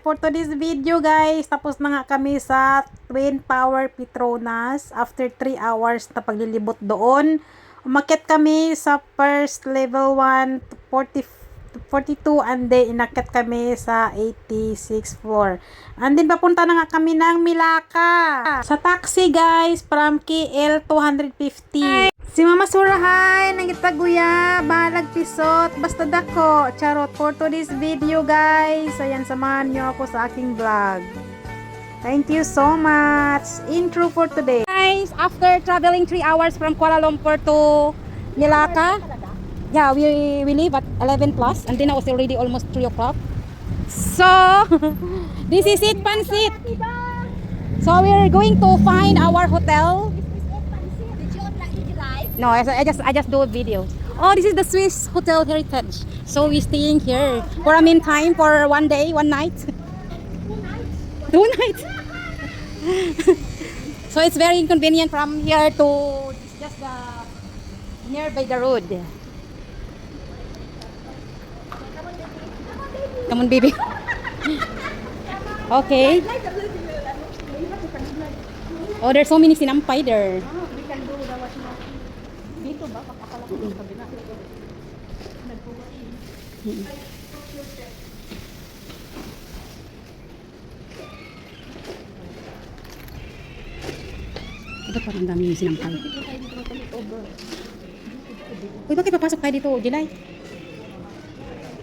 for today's video guys, tapos na nga kami sa Twin Tower Petronas. After 3 hours na paglilibot doon, umakyat kami sa first level 1 to 42 and then inakyat kami sa 86 floor. And then papunta na nga kami ng Milaka. Sa taxi guys, from KL 250. Si Mama Surahay, nangitaguya, balag pisot, basta dako, charot for today's video guys. Ayan, samahan nyo ako sa aking vlog. Thank you so much. Intro for today. Guys, after traveling 3 hours from Kuala Lumpur to Milaka, yeah, we leave at 11 plus and then now it's already almost 3 o'clock. So, this is it, Pansit. So, we're going to find our hotel. No, I just do a video. Oh, this is the Swiss Hotel Heritage. So we're staying here for a meantime for 1 day, 1 night. 2 nights. So it's very inconvenient from here to just nearby the road. Come on, baby. Okay. Oh, there's so many sinampay there. Dito ba? Pagkakalaki ng kabila. Ito parang dami yung sinampay. Uy, bakit papasok tayo dito, July?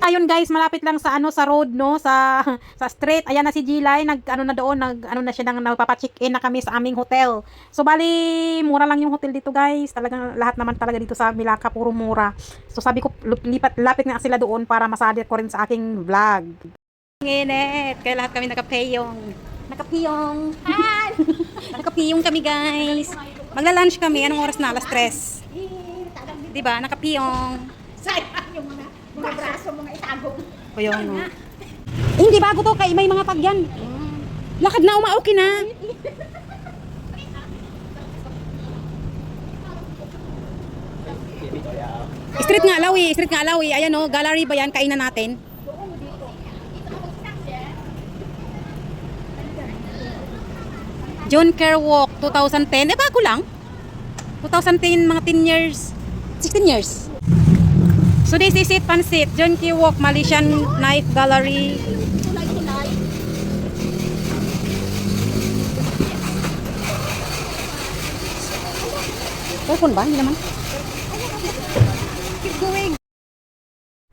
Ayun guys, malapit lang sa sa road no, sa street. Ayan na si Jilay, na doon, na siya nang nagpapa-check-in na kami sa aming hotel. So bali, mura lang yung hotel dito guys. Talagang lahat naman talaga dito sa Milaka puro mura. So sabi ko lapit nga sila doon para masadit ko rin sa aking vlog. Init, kaya lahat kami nakapiyong. Nakapiyong kami guys. Magla-lunch kami, anong oras na? Alas 3. 'Di ba? Nakapiyong. Sayang yung mga braso, mga itagong. Kaya nga. Hindi bago to, kay may mga tagyan. Lakad na, umaokin na. Street nga alawi. Ayan o, gallery ba yan? Kainan natin. John Kerr Walk, 2010. Bago lang. 2010, mga 10 years. 16 years. So this is it, Pansit. John Kerr Walk, Malaysian Knife Gallery. Telepon ba? Hindi naman. Keep going.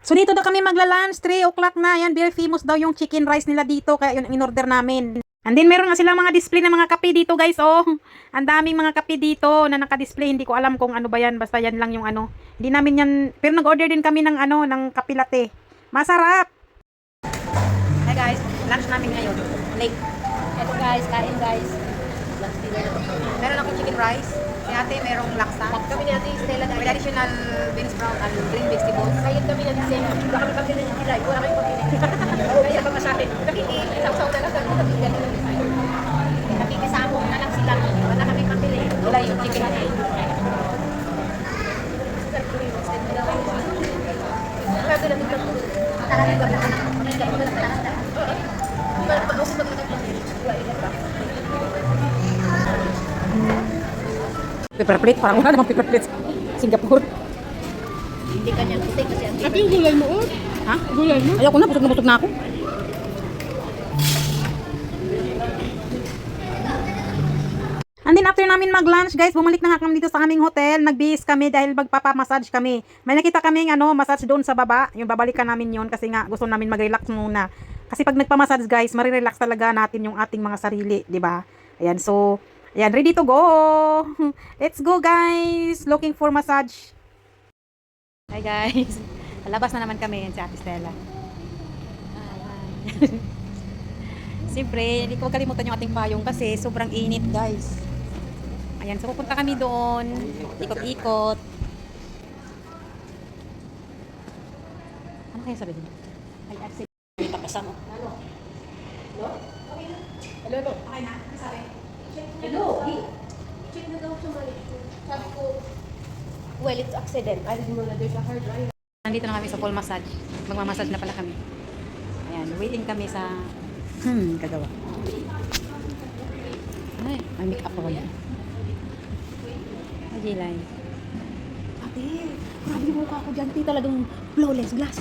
So dito daw kami magla-lunch, 3 o'clock na. Yan, very famous daw yung chicken rice nila dito. Kaya yun ang in-order namin. And then meron nga silang mga display ng mga kape dito guys. Oh, ang daming mga kape dito na naka-display. Hindi ko alam kung ano ba yan. Basta yan lang yung ano. Hindi namin yan. Pero nag-order din kami ng ng kape latte. Masarap. Hi guys, lunch namin ngayon. Late. Ito guys, kain guys. Meron akong chicken rice. Si ate merong laksa. Kami ni Ate Stella With guys. additional beans brown and green vegetables. Kayod kami ni Stella. Wala kami pagkili ng July. Wala kami pagkili. Kaya pa masabi. Nakikisaw-saw na lang kami. Nakikisamo na lang sila. Wala kami pagkili. Wala yung chicken rice. Paper plate, parang wala namang paper plate sa Singapore. Hindi kanya puti kasi ang Ate, yung gulay mo, oh. Ha? Gulay mo. Ayoko na, busog na ako. And then after namin mag-lunch, guys, bumalik na nga kami dito sa aming hotel. Nag-bihis kami dahil magpapa-massage kami. May nakita kami massage doon sa baba. Yung babalikan namin yon kasi nga gusto namin mag-relax muna. Kasi pag nagpa-massage, guys, marirelax talaga natin yung ating mga sarili, 'di ba? Ayan, so ayan, ready to go. Let's go, guys. Looking for massage. Hi, guys. Labas na naman kami si Ate Stella. Siyempre, hindi ko kalimutan yung ating payong kasi sobrang init, guys. Ayan, so pupunta kami doon. Ikot-ikot. Ano kaya sabi dito? Ay, accident. May tapasan mo. Hello? Hello? Okay na? Ano sabi? Hello? Check na daw siya mali. Sabi ko, well, it's accident. I didn't know that there's a hard drive. Nandito na kami sa full massage. Magmamassage na pala kami. Ayan, waiting kami sa Kagawa. Ay, may make-up ako yan. Ajilay. Ate, grabe yung mukha ko dyan. Ate, talagang flawless glass.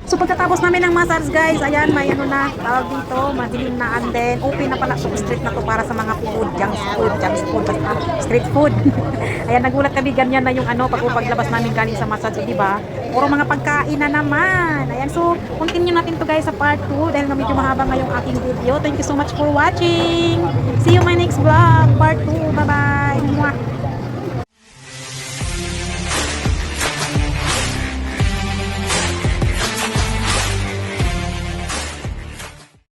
So pagkatapos namin ng massage guys, ayan may ano na tawag dito, madilim na, and then open na pala itong street na to para sa mga food, junk food, basta street food. Ayan, nagulat kami, ganyan na yung ano paglabas namin galing sa massage, di ba? Puro mga pagkain na naman. Ayan, so continue natin to guys sa part 2 dahil medyo mahaba ngayong aking video. Thank you so much for watching. See you my next vlog, part 2.